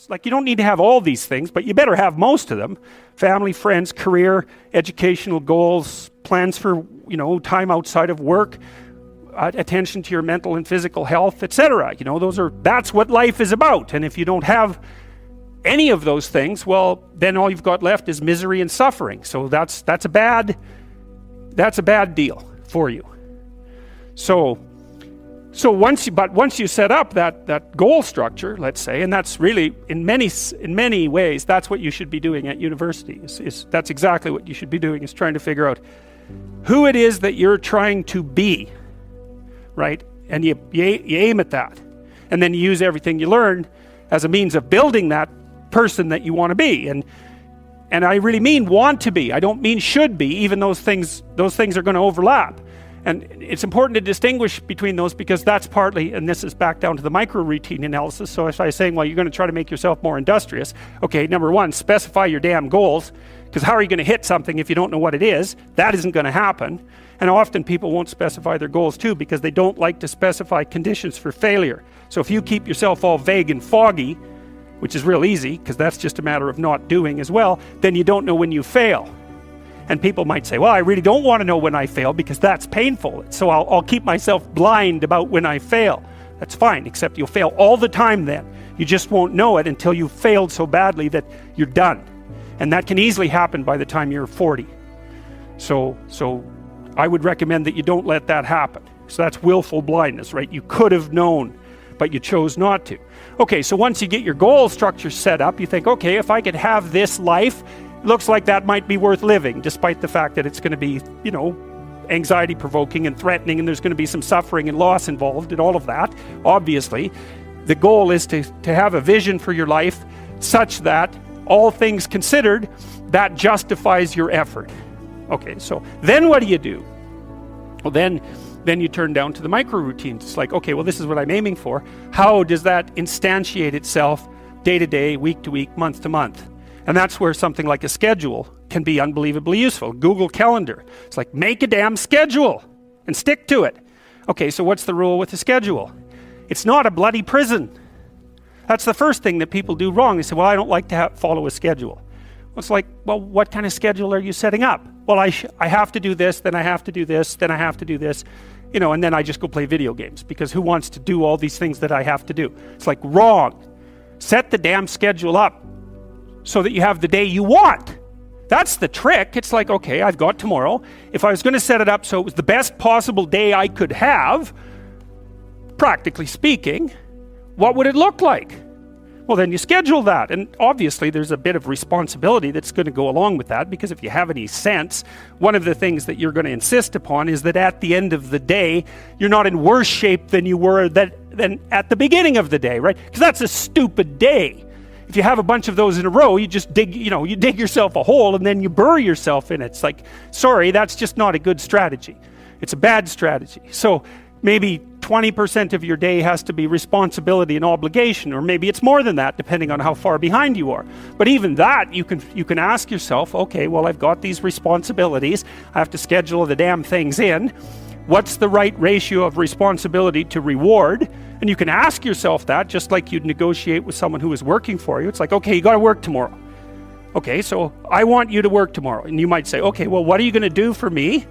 It's like you don't need to have all these things, but you better have most of them. Family, friends, career, educational goals, plans for, time outside of work, attention to your mental and physical health, etc. That's what life is about. And if you don't have any of those things, well, then all you've got left is misery and suffering. So that's a bad deal for you. So once you set up that goal structure, let's say, and that's really in many ways that's what you should be doing at university. That's exactly what you should be doing, is trying to figure out who it is that you're trying to be, right? And you aim at that, and then you use everything you learn as a means of building that person that you want to be. And I really mean want to be. I don't mean should be, even those things are going to overlap. And it's important to distinguish between those, because that's partly, and this is back down to the micro routine analysis. So if I was saying, well, you're going to try to make yourself more industrious, okay, number one, specify your damn goals, because how are you going to hit something if you don't know what it is? That isn't going to happen. And often people won't specify their goals too, because they don't like to specify conditions for failure. So if you keep yourself all vague and foggy, which is real easy, because that's just a matter of not doing as well, then you don't know when you fail. And people might say, well, I really don't want to know when I fail because that's painful. So I'll keep myself blind about when I fail. That's fine, except you'll fail all the time then. You just won't know it until you've failed so badly that you're done. And that can easily happen by the time you're 40. So I would recommend that you don't let that happen. So that's willful blindness, right? You could have known, but you chose not to. Okay, so once you get your goal structure set up, you think, okay, if I could have this life, looks like that might be worth living, despite the fact that it's going to be, anxiety provoking and threatening, and there's going to be some suffering and loss involved and all of that. Obviously, the goal is to have a vision for your life such that, all things considered, that justifies your effort. Okay, so then what do? Well, then you turn down to the micro routines. It's like, okay, well, this is what I'm aiming for. How does that instantiate itself day to day, week to week, month to month? And that's where something like a schedule can be unbelievably useful. Google Calendar. It's like, make a damn schedule and stick to it. Okay, so what's the rule with a schedule? It's not a bloody prison. That's the first thing that people do wrong. They say, well, I don't like to follow a schedule. Well, it's like, well, what kind of schedule are you setting up? Well, I have to do this, then I have to do this, then I have to do this, and then I just go play video games, because who wants to do all these things that I have to do? It's like, wrong. Set the damn schedule up so that you have the day you want. That's the trick. It's like, okay, I've got tomorrow. If I was going to set it up so it was the best possible day I could have, practically speaking, what would it look like? Well, then you schedule that. And obviously there's a bit of responsibility that's going to go along with that, because if you have any sense, one of the things that you're going to insist upon is that at the end of the day, you're not in worse shape than you were than at the beginning of the day, right? Because that's a stupid day. If you have a bunch of those in a row, you just dig yourself a hole and then you bury yourself in it. It's like, sorry, that's just not a good strategy. It's a bad strategy. So maybe 20% of your day has to be responsibility and obligation, or maybe it's more than that, depending on how far behind you are. But even that, you can ask yourself, okay, well, I've got these responsibilities. I have to schedule the damn things in. What's the right ratio of responsibility to reward? And you can ask yourself that, just like you'd negotiate with someone who is working for you. It's like, okay, you got to work tomorrow. Okay, so I want you to work tomorrow. And you might say, okay, well, what are you going to do for me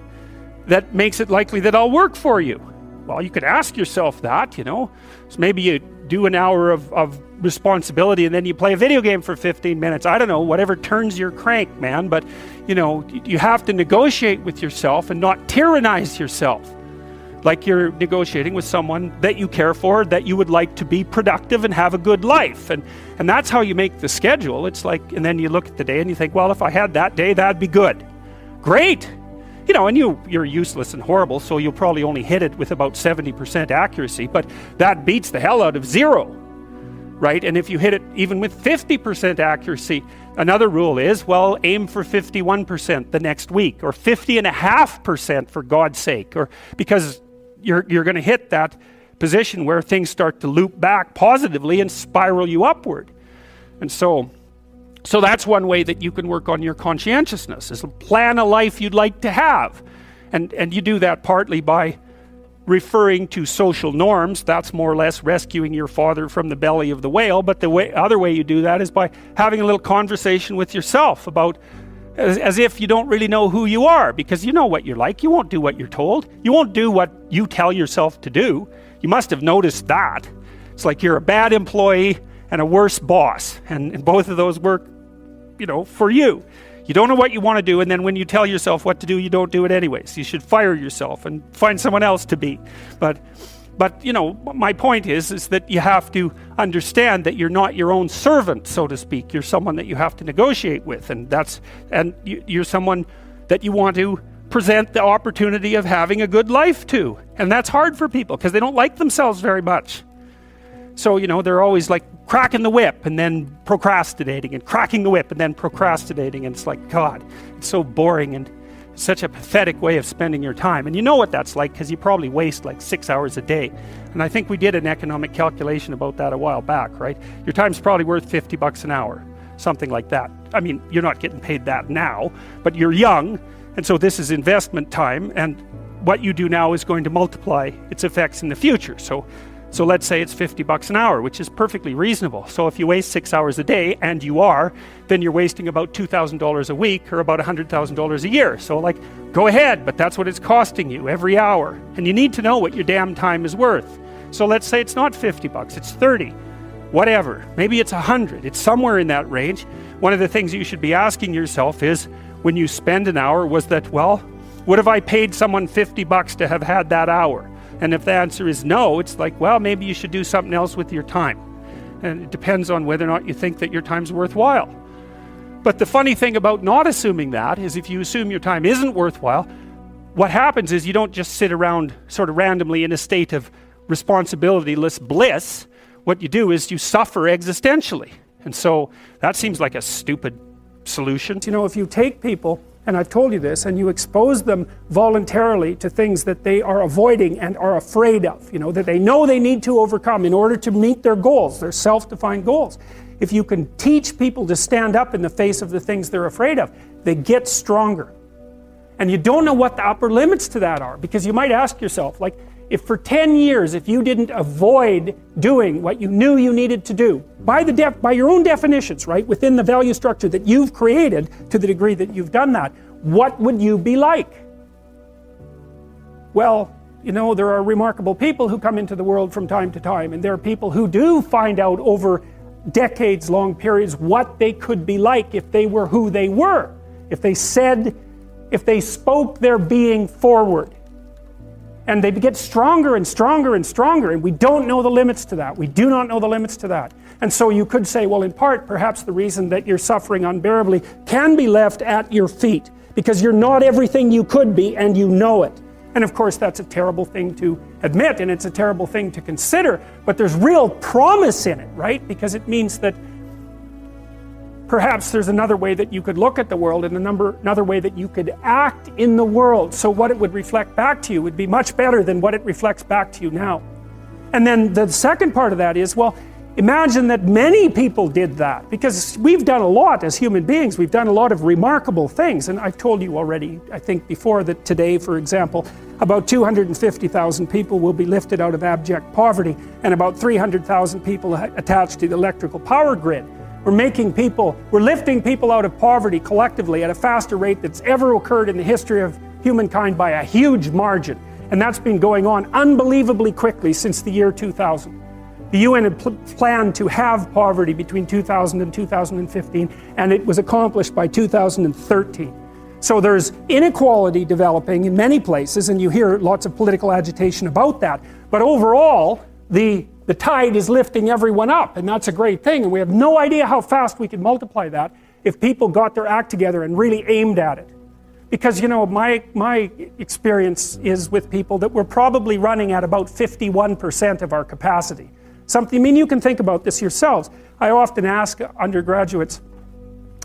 that makes it likely that I'll work for you? Well, you could ask yourself that, So maybe you do an hour of responsibility and then you play a video game for 15 minutes. I don't know, whatever turns your crank, man. But, you have to negotiate with yourself and not tyrannize yourself. Like you're negotiating with someone that you care for, that you would like to be productive and have a good life. And that's how you make the schedule. It's like, and then you look at the day and you think, well, if I had that day, that'd be good. Great. And you're useless and horrible, so you'll probably only hit it with about 70% accuracy, but that beats the hell out of 0, right? And if you hit it even with 50% accuracy, another rule is, well, aim for 51% the next week, or 50.5% for God's sake, or because you're going to hit that position where things start to loop back positively and spiral you upward. And so that's one way that you can work on your conscientiousness, is plan a life you'd like to have. And you do that partly by referring to social norms. That's more or less rescuing your father from the belly of the whale. But the other way you do that is by having a little conversation with yourself about, as if you don't really know who you are, because you know what you're like. You won't do what you're told. You won't do what you tell yourself to do. You must have noticed that. It's like you're a bad employee and a worse boss, and both of those work, for you. You don't know what you want to do, and then when you tell yourself what to do, you don't do it anyways. You should fire yourself and find someone else to be. But my point is that you have to understand that you're not your own servant, so to speak. You're someone that you have to negotiate with, and you're someone that you want to present the opportunity of having a good life to. And that's hard for people because they don't like themselves very much. So, they're always like cracking the whip and then procrastinating, and cracking the whip and then procrastinating. And it's like, God, it's so boring and such a pathetic way of spending your time. And you know what that's like because you probably waste like 6 hours a day. And I think we did an economic calculation about that a while back, right? Your time's probably worth $50 an hour, something like that. I mean, you're not getting paid that now, but you're young. And so this is investment time. And what you do now is going to multiply its effects in the future. So let's say it's $50 an hour, which is perfectly reasonable. So if you waste 6 hours a day, and you are, then you're wasting about $2,000 a week, or about $100,000 a year. So go ahead, but that's what it's costing you every hour. And you need to know what your damn time is worth. So let's say it's not $50, it's 30, whatever. Maybe it's 100, it's somewhere in that range. One of the things you should be asking yourself is, when you spend an hour, would have I paid someone $50 to have had that hour? And if the answer is no, it's like, well, maybe you should do something else with your time. And it depends on whether or not you think that your time's worthwhile. But the funny thing about not assuming that is, if you assume your time isn't worthwhile, what happens is you don't just sit around sort of randomly in a state of responsibility-less bliss. What you do is you suffer existentially. And so that seems like a stupid solution. If you take people, and I've told you this, and you expose them voluntarily to things that they are avoiding and are afraid of, that they know they need to overcome in order to meet their goals, their self-defined goals. If you can teach people to stand up in the face of the things they're afraid of, they get stronger. And you don't know what the upper limits to that are, because you might ask yourself, if for 10 years, if you didn't avoid doing what you knew you needed to do, by your own definitions, right, within the value structure that you've created, to the degree that you've done that, what would you be like? Well, there are remarkable people who come into the world from time to time, and there are people who do find out over decades-long periods what they could be like if they were who they were, if they spoke their being forward. And they get stronger and stronger and stronger, and we don't know the limits to that. We do not know the limits to that. And so you could say, well, in part, perhaps the reason that you're suffering unbearably can be left at your feet, because you're not everything you could be, and you know it. And of course, that's a terrible thing to admit, and it's a terrible thing to consider, but there's real promise in it, right? Because it means that perhaps there's another way that you could look at the world, and another way that you could act in the world, so what it would reflect back to you would be much better than what it reflects back to you now. And then the second part of that is, well, imagine that many people did that, because we've done a lot as human beings. We've done a lot of remarkable things, and I've told you already, I think before, that today, for example, about 250,000 people will be lifted out of abject poverty, and about 300,000 people attached to the electrical power grid. We're lifting people out of poverty collectively at a faster rate that's ever occurred in the history of humankind by a huge margin. And that's been going on unbelievably quickly since the year 2000. The UN had planned to have poverty between 2000 and 2015, and it was accomplished by 2013. So there's inequality developing in many places, and you hear lots of political agitation about that. But overall, the tide is lifting everyone up, and that's a great thing, and we have no idea how fast we could multiply that if people got their act together and really aimed at it. Because, my experience is with people that we're probably running at about 51% of our capacity. You can think about this yourselves. I often ask undergraduates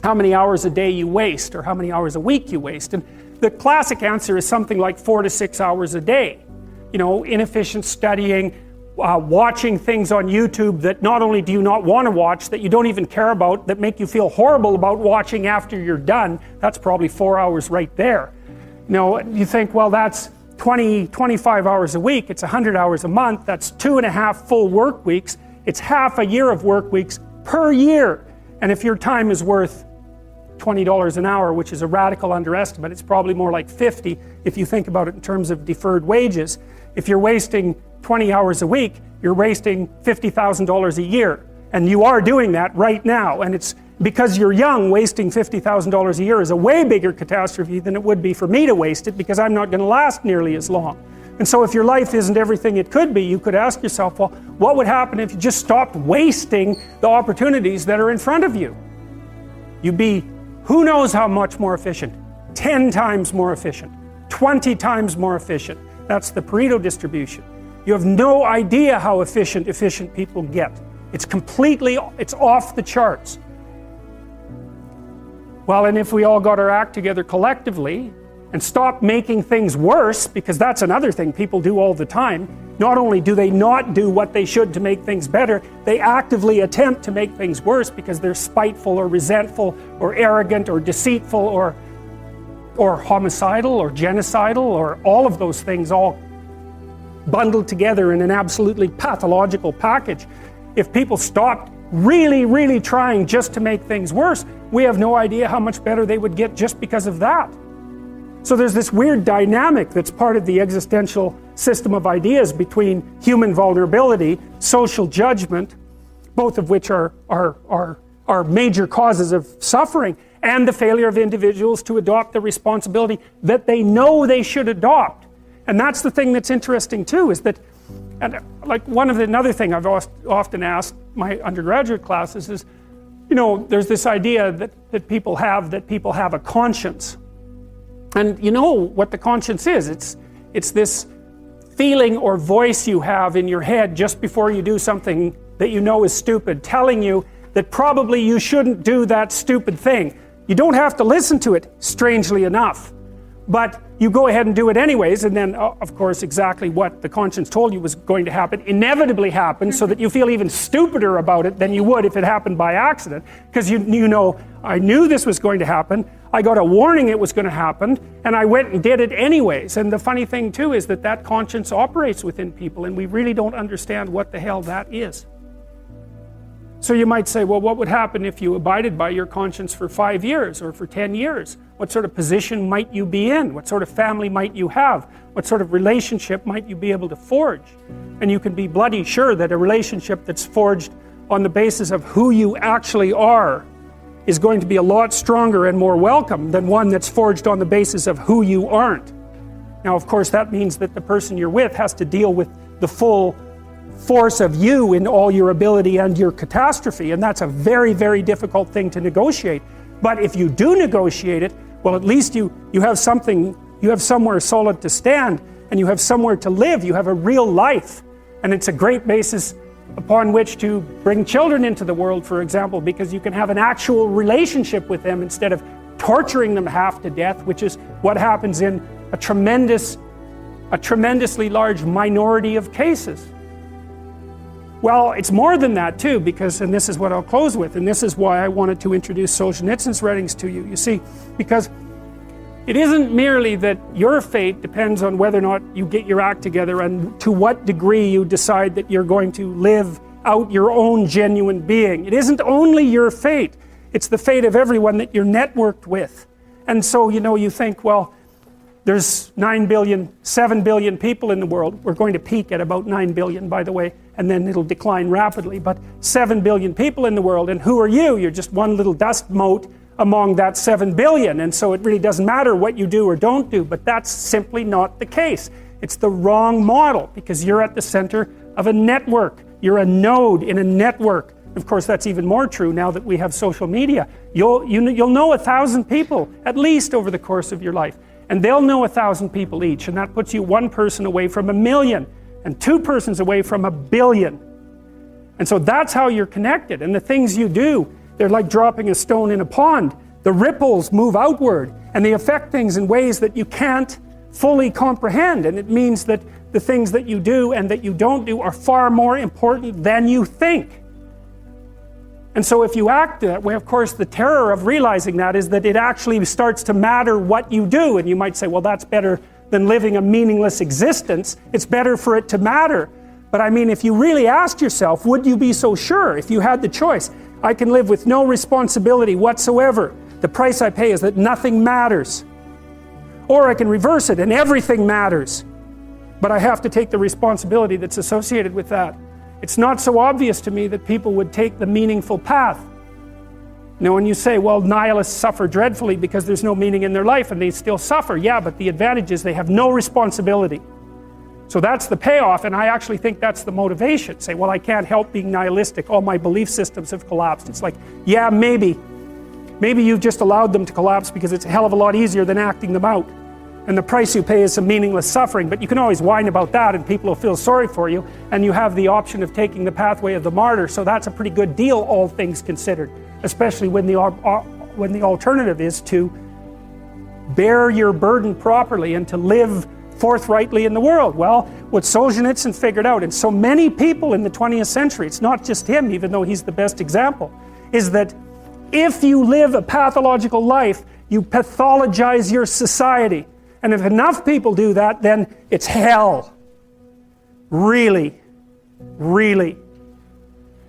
how many hours a day you waste, or how many hours a week you waste, and the classic answer is something like 4 to 6 hours a day. Inefficient studying, watching things on YouTube that not only do you not want to watch, that you don't even care about, that make you feel horrible about watching after you're done. That's probably 4 hours right there. You think, well, that's 25 hours a week, it's 100 hours a month, that's 2.5 full work weeks, it's half a year of work weeks per year. And if your time is worth $20 an hour, which is a radical underestimate, it's probably more like 50 if you think about it in terms of deferred wages. If you're wasting 20 hours a week, you're wasting $50,000 a year. And you are doing that right now. And it's because you're young, wasting $50,000 a year is a way bigger catastrophe than it would be for me to waste it, because I'm not going to last nearly as long. And so if your life isn't everything it could be, you could ask yourself, well, what would happen if you just stopped wasting the opportunities that are in front of you? You'd be who knows how much more efficient? 10 times more efficient, 20 times more efficient. That's the Pareto distribution. You have no idea how efficient people get. It's off the charts. Well, and if we all got our act together collectively and stopped making things worse, because that's another thing people do all the time, not only do they not do what they should to make things better, they actively attempt to make things worse because they're spiteful or resentful or arrogant or deceitful or homicidal or genocidal or all of those things all bundled together in an absolutely pathological package. If people stopped really trying just to make things worse, we have no idea how much better they would get just because of that. So there's this weird dynamic that's part of the existential system of ideas between human vulnerability, social judgment, both of which are major causes of suffering, and the failure of individuals to adopt the responsibility that they know they should adopt. And that's the thing that's interesting too, is that, and like another thing I've often asked my undergraduate classes is, there's this idea that people have a conscience. And you know what the conscience is. It's this feeling or voice you have in your head just before you do something that you know is stupid, telling you that probably you shouldn't do that stupid thing. You don't have to listen to it, strangely enough. But you go ahead and do it anyways, and then, of course, exactly what the conscience told you was going to happen inevitably happens, so that you feel even stupider about it than you would if it happened by accident. Because you know, I knew this was going to happen, I got a warning it was going to happen, and I went and did it anyways. And the funny thing too is that conscience operates within people, and we really don't understand what the hell that is. So you might say, well, what would happen if you abided by your conscience for 5 years or for 10 years? What sort of position might you be in? What sort of family might you have? What sort of relationship might you be able to forge? And you can be bloody sure that a relationship that's forged on the basis of who you actually are is going to be a lot stronger and more welcome than one that's forged on the basis of who you aren't. Now, of course, that means that the person you're with has to deal with the full force of you in all your ability and your catastrophe, and that's a very, very difficult thing to negotiate. But if you do negotiate it, well, at least you have something, you have somewhere solid to stand, and you have somewhere to live, you have a real life. And it's a great basis upon which to bring children into the world, for example, because you can have an actual relationship with them instead of torturing them half to death, which is what happens in a tremendously large minority of cases. Well, it's more than that too, because, and this is what I'll close with, and this is why I wanted to introduce Solzhenitsyn's writings to you. You see, because it isn't merely that your fate depends on whether or not you get your act together and to what degree you decide that you're going to live out your own genuine being. It isn't only your fate, it's the fate of everyone that you're networked with. And so, you think, well, there's 7 billion people in the world. We're going to peak at about 9 billion, by the way, and then it'll decline rapidly. But 7 billion people in the world, and who are you? You're just one little dust mote among that 7 billion. And so it really doesn't matter what you do or don't do, but that's simply not the case. It's the wrong model, because you're at the center of a network. You're a node in a network. Of course, that's even more true now that we have social media. You'll know 1,000 people, at least, over the course of your life. And they'll know 1,000 people each, and that puts you one person away from 1 million, and 2 persons away from 1 billion. And so that's how you're connected. And the things you do, they're like dropping a stone in a pond. The ripples move outward, and they affect things in ways that you can't fully comprehend. And it means that the things that you do and that you don't do are far more important than you think. And so if you act that way, of course, the terror of realizing that is that it actually starts to matter what you do. And you might say, well, that's better than living a meaningless existence. It's better for it to matter. But I mean, if you really asked yourself, would you be so sure if you had the choice? I can live with no responsibility whatsoever. The price I pay is that nothing matters. Or I can reverse it and everything matters. But I have to take the responsibility that's associated with that. It's not so obvious to me that people would take the meaningful path. You know, when you say, well, nihilists suffer dreadfully because there's no meaning in their life and they still suffer. Yeah, but the advantage is they have no responsibility. So that's the payoff, and I actually think that's the motivation. Say, well, I can't help being nihilistic. All my belief systems have collapsed. It's like, yeah, maybe. Maybe you've just allowed them to collapse because it's a hell of a lot easier than acting them out. And the price you pay is some meaningless suffering, but you can always whine about that and people will feel sorry for you, and you have the option of taking the pathway of the martyr, so that's a pretty good deal, all things considered. Especially when the alternative is to bear your burden properly and to live forthrightly in the world. Well, what Solzhenitsyn figured out, and so many people in the 20th century, it's not just him, even though he's the best example, is that if you live a pathological life, you pathologize your society. And if enough people do that, then it's hell. Really. Really.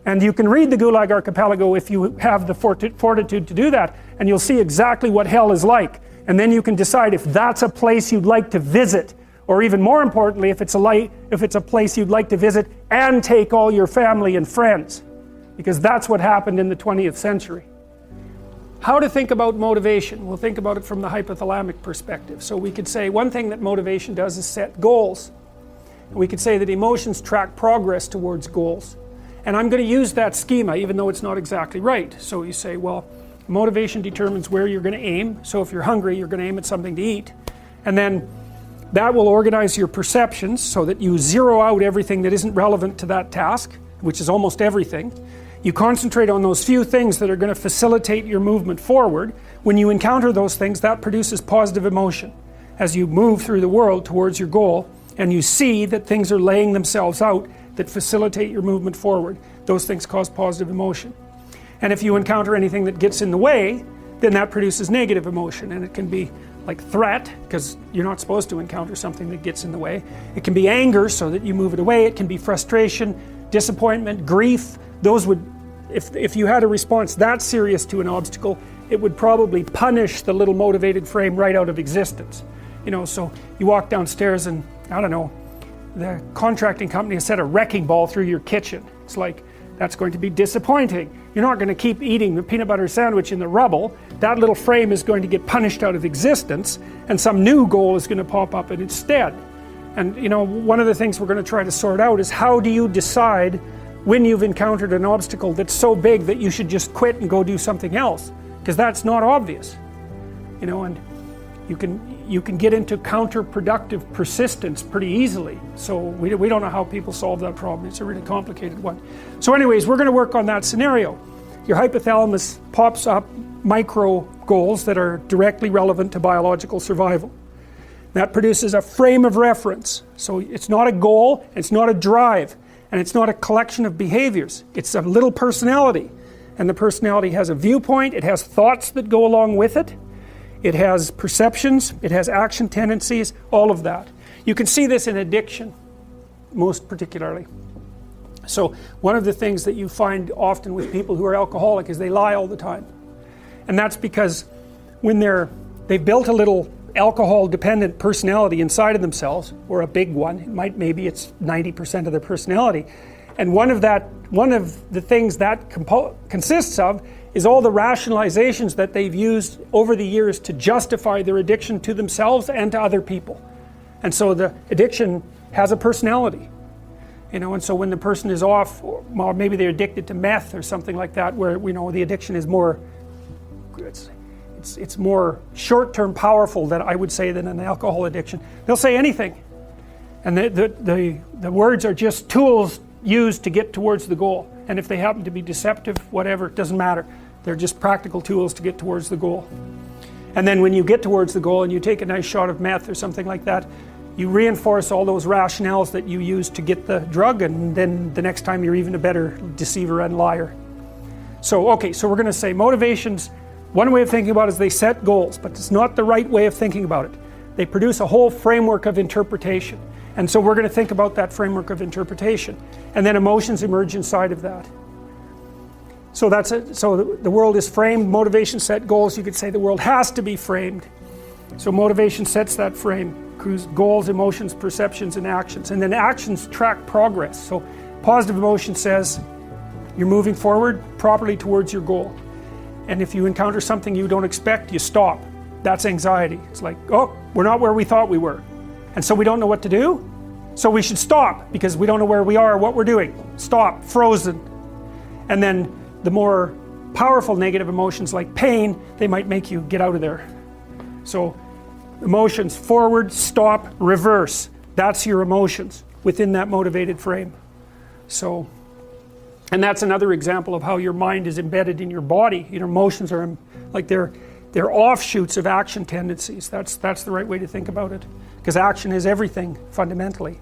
And you can read the Gulag Archipelago if you have the fortitude to do that, and you'll see exactly what hell is like. And then you can decide if that's a place you'd like to visit, or even more importantly, if it's a place you'd like to visit and take all your family and friends, because that's what happened in the 20th century. How to think about motivation? We'll think about it from the hypothalamic perspective. So we could say one thing that motivation does is set goals. And we could say that emotions track progress towards goals. And I'm going to use that schema even though it's not exactly right. So you say, well, motivation determines where you're going to aim. So if you're hungry, you're going to aim at something to eat. And then that will organize your perceptions so that you zero out everything that isn't relevant to that task, which is almost everything. You concentrate on those few things that are going to facilitate your movement forward. When you encounter those things, that produces positive emotion as you move through the world towards your goal, and you see that things are laying themselves out that facilitate your movement forward. Those things cause positive emotion. And if you encounter anything that gets in the way, then that produces negative emotion, and it can be like threat, because you're not supposed to encounter something that gets in the way. It can be anger, so that you move it away. It can be frustration, disappointment, grief. Those would, if you had a response that serious to an obstacle, it would probably punish the little motivated frame right out of existence. You know, so you walk downstairs and, I don't know, the contracting company has set a wrecking ball through your kitchen. It's like, that's going to be disappointing. You're not going to keep eating the peanut butter sandwich in the rubble. That little frame is going to get punished out of existence, and some new goal is going to pop up in its stead. And you know, one of the things we're going to try to sort out is how do you decide when you've encountered an obstacle that's so big that you should just quit and go do something else? Because that's not obvious. You know, and you can get into counterproductive persistence pretty easily. So we don't know how people solve that problem. It's a really complicated one. So anyways, we're going to work on that scenario. Your hypothalamus pops up micro goals that are directly relevant to biological survival. That produces a frame of reference. So it's not a goal, it's not a drive, and it's not a collection of behaviors. It's a little personality. And the personality has a viewpoint, it has thoughts that go along with it. It has perceptions, it has action tendencies, all of that. You can see this in addiction, most particularly. So one of the things that you find often with people who are alcoholic is they lie all the time. And that's because when they've built a little alcohol-dependent personality inside of themselves, or a big one, maybe it's 90% of their personality, and one of the things that consists of is all the rationalizations that they've used over the years to justify their addiction to themselves and to other people. And so the addiction has a personality. You know, and so when the person is off, or maybe they're addicted to meth or something like that, where we know the addiction is more, it's more short-term powerful than I would say than an alcohol addiction. They'll say anything. And the words are just tools used to get towards the goal. And if they happen to be deceptive, whatever, it doesn't matter. They're just practical tools to get towards the goal. And then when you get towards the goal and you take a nice shot of meth or something like that, you reinforce all those rationales that you used to get the drug, and then the next time you're even a better deceiver and liar. So, okay, so we're going to say motivations, one way of thinking about it is they set goals, but it's not the right way of thinking about it. They produce a whole framework of interpretation. And so we're going to think about that framework of interpretation. And then emotions emerge inside of that. So that's it. So the world is framed, motivation set goals. You could say the world has to be framed. So motivation sets that frame. Goals, emotions, perceptions, and actions. And then actions track progress. So positive emotion says you're moving forward properly towards your goal. And if you encounter something you don't expect, you stop. That's anxiety. It's like, oh, we're not where we thought we were. And so we don't know what to do. So we should stop because we don't know where we are or what we're doing. Stop, frozen. And then the more powerful negative emotions like pain, they might make you get out of there. So emotions, forward, stop, reverse. That's your emotions within that motivated frame. So, and that's another example of how your mind is embedded in your body. Your emotions are like they're offshoots of action tendencies. That's the right way to think about it. Because action is everything, fundamentally.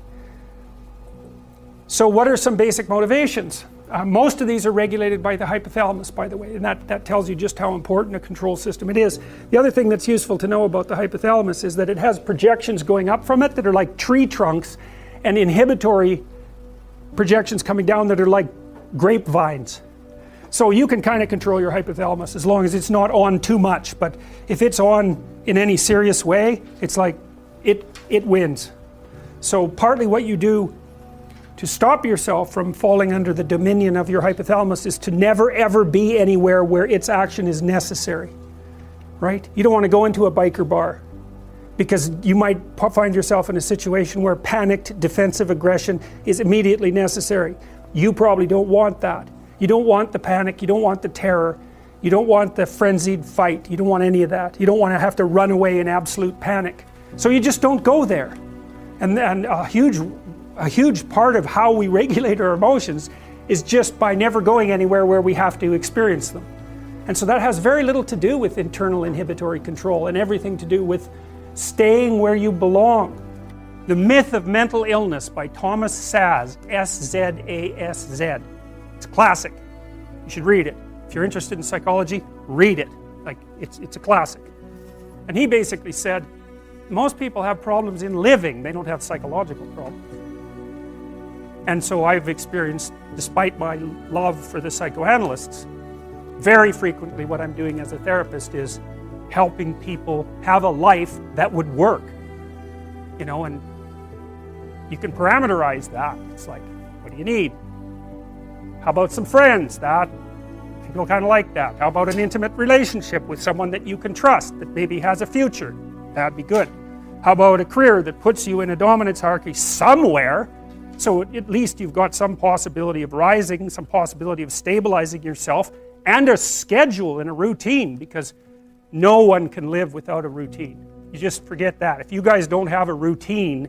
So what are some basic motivations? Most of these are regulated by the hypothalamus, by the way, and that tells you just how important a control system it is. The other thing that's useful to know about the hypothalamus is that it has projections going up from it that are like tree trunks, and inhibitory projections coming down that are like grapevines. So you can kind of control your hypothalamus as long as it's not on too much, but if it's on in any serious way, it's like it wins. So partly what you do to stop yourself from falling under the dominion of your hypothalamus is to never ever be anywhere where its action is necessary, right? You don't want to go into a biker bar because you might find yourself in a situation where panicked defensive aggression is immediately necessary. You probably don't want that. You don't want the panic, you don't want the terror, you don't want the frenzied fight, you don't want any of that. You don't want to have to run away in absolute panic. So you just don't go there. And a huge part of how we regulate our emotions is just by never going anywhere where we have to experience them. And so that has very little to do with internal inhibitory control and everything to do with staying where you belong. The Myth of Mental Illness by Thomas Szasz, S-Z-A-S-Z. It's a classic. You should read it. If you're interested in psychology, read it. Like, it's a classic. And he basically said, most people have problems in living, they don't have psychological problems. And so I've experienced, despite my love for the psychoanalysts, very frequently what I'm doing as a therapist is helping people have a life that would work. You know, and you can parameterize that. It's like, what do you need? How about some friends? That people kind of like that. How about an intimate relationship with someone that you can trust, that maybe has a future? That'd be good. How about a career that puts you in a dominance hierarchy somewhere, so at least you've got some possibility of rising, some possibility of stabilizing yourself, and a schedule and a routine, because no one can live without a routine. You just forget that. If you guys don't have a routine,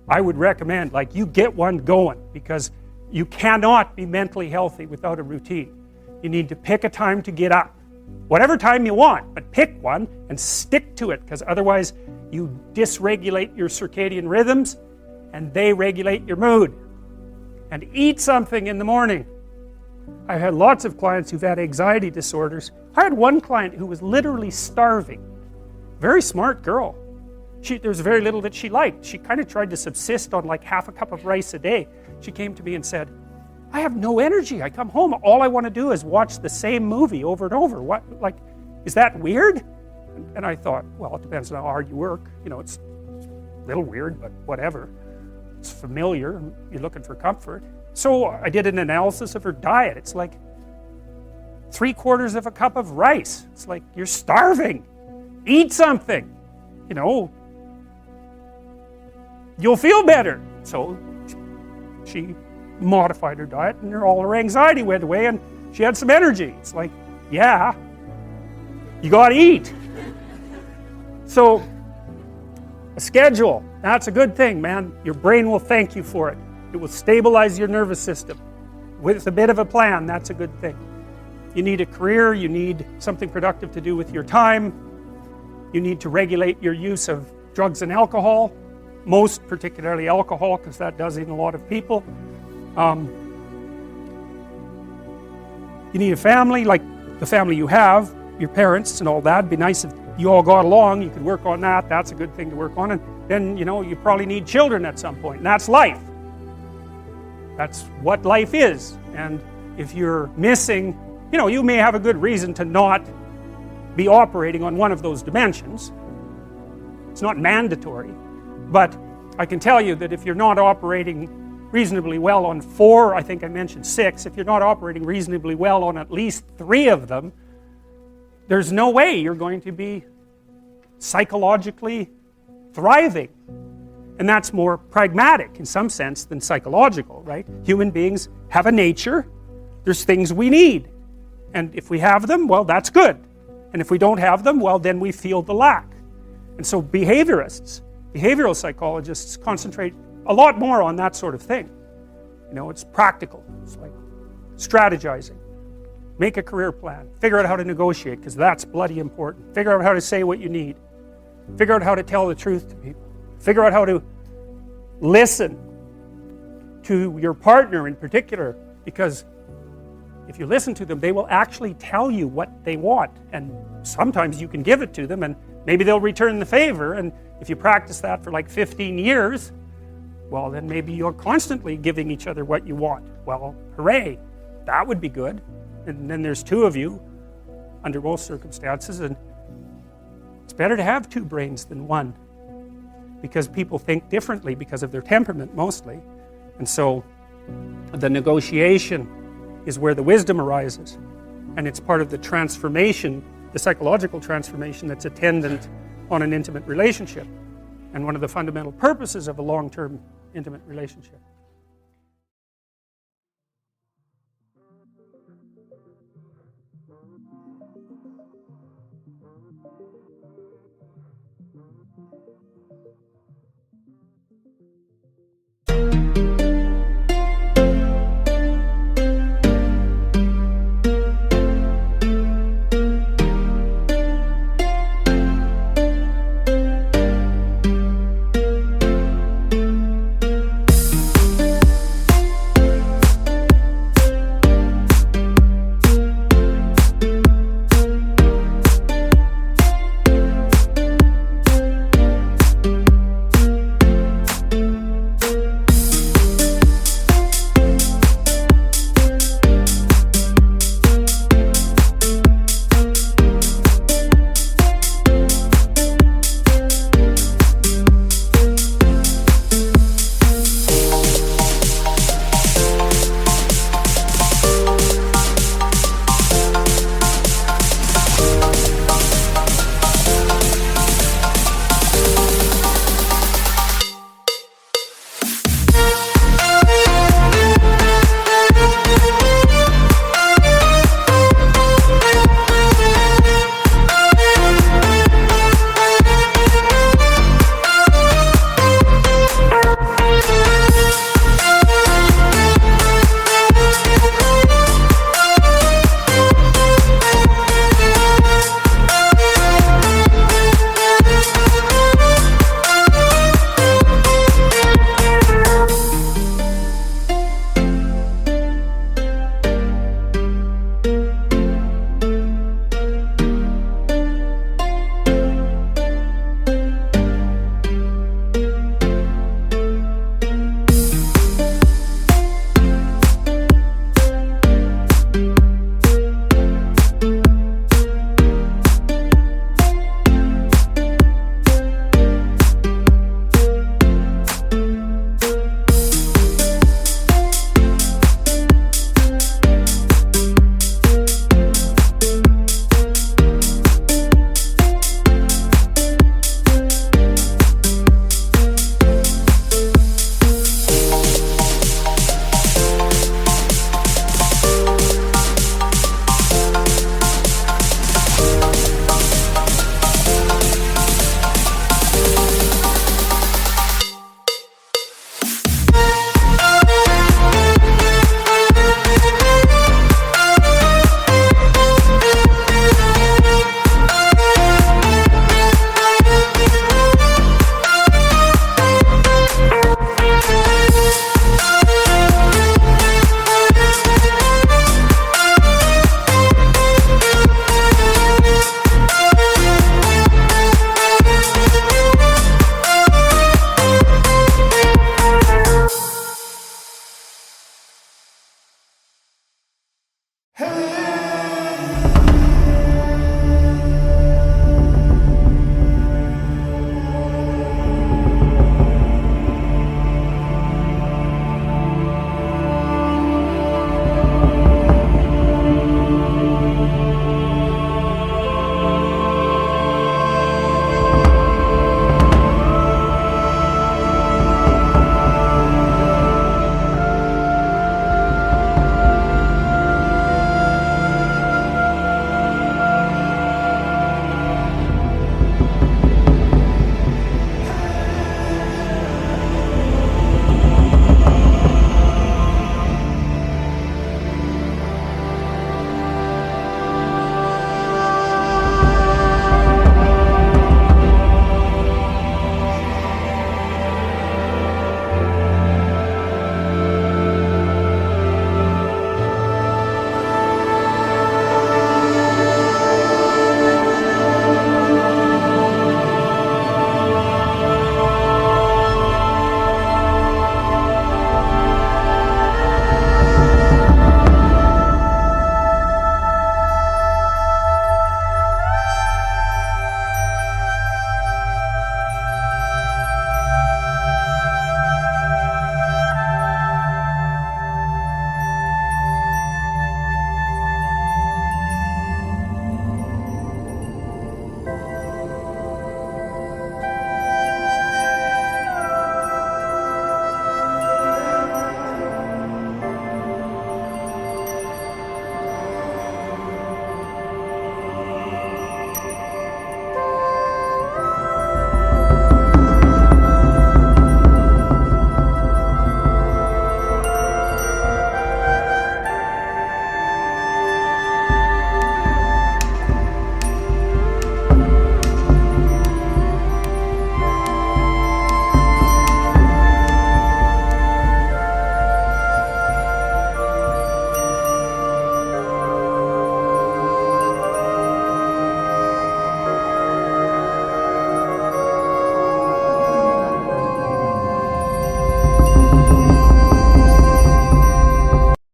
I would recommend, like, you get one going, because you cannot be mentally healthy without a routine. You need to pick a time to get up. Whatever time you want, but pick one and stick to it, because otherwise you dysregulate your circadian rhythms and they regulate your mood. And eat something in the morning. I've had lots of clients who've had anxiety disorders. I had one client who was literally starving. Very smart girl. There was very little that she liked. She kind of tried to subsist on like half a cup of rice a day. She came to me and said, I have no energy. I come home, all I want to do is watch the same movie over and over. What, like, is that weird? And I thought, well, it depends on how hard you work. You know, it's a little weird, but whatever. It's familiar. You're looking for comfort. So I did an analysis of her diet. It's like 3/4 of a cup of rice. It's like, you're starving. Eat something. You know, you'll feel better. So she modified her diet, and all her anxiety went away, and she had some energy. It's like, yeah, you got to eat. So a schedule, that's a good thing, man. Your brain will thank you for it. It will stabilize your nervous system. With a bit of a plan, that's a good thing. You need a career, you need something productive to do with your time, you need to regulate your use of drugs and alcohol, most particularly alcohol, because that does in a lot of people. You need a family, like the family you have, your parents and all that. It'd be nice if you all got along, you could work on that, that's a good thing to work on, and then, you know, you probably need children at some point, and that's life. That's what life is. And if you're missing, you know, you may have a good reason to not be operating on one of those dimensions. It's not mandatory, but I can tell you that if you're not operating reasonably well on 4, I think I mentioned 6, if you're not operating reasonably well on at least 3 of them, there's no way you're going to be psychologically thriving. And that's more pragmatic in some sense than psychological, right? Human beings have a nature, there's things we need. And if we have them, well, that's good. And if we don't have them, well, then we feel the lack. And so behaviorists, behavioral psychologists concentrate a lot more on that sort of thing. You know, it's practical. It's like strategizing. Make a career plan. Figure out how to negotiate, because that's bloody important. Figure out how to say what you need. Figure out how to tell the truth to people. Figure out how to listen to your partner in particular, because if you listen to them, they will actually tell you what they want, and sometimes you can give it to them and maybe they'll return the favor. And if you practice that for like 15 years, well, then maybe you're constantly giving each other what you want. Well, hooray, that would be good. And then there's 2 of you under most circumstances, and it's better to have 2 brains than 1, because people think differently because of their temperament mostly. And so the negotiation is where the wisdom arises, and it's part of the transformation, the psychological transformation that's attendant on an intimate relationship, and one of the fundamental purposes of a long-term intimate relationship.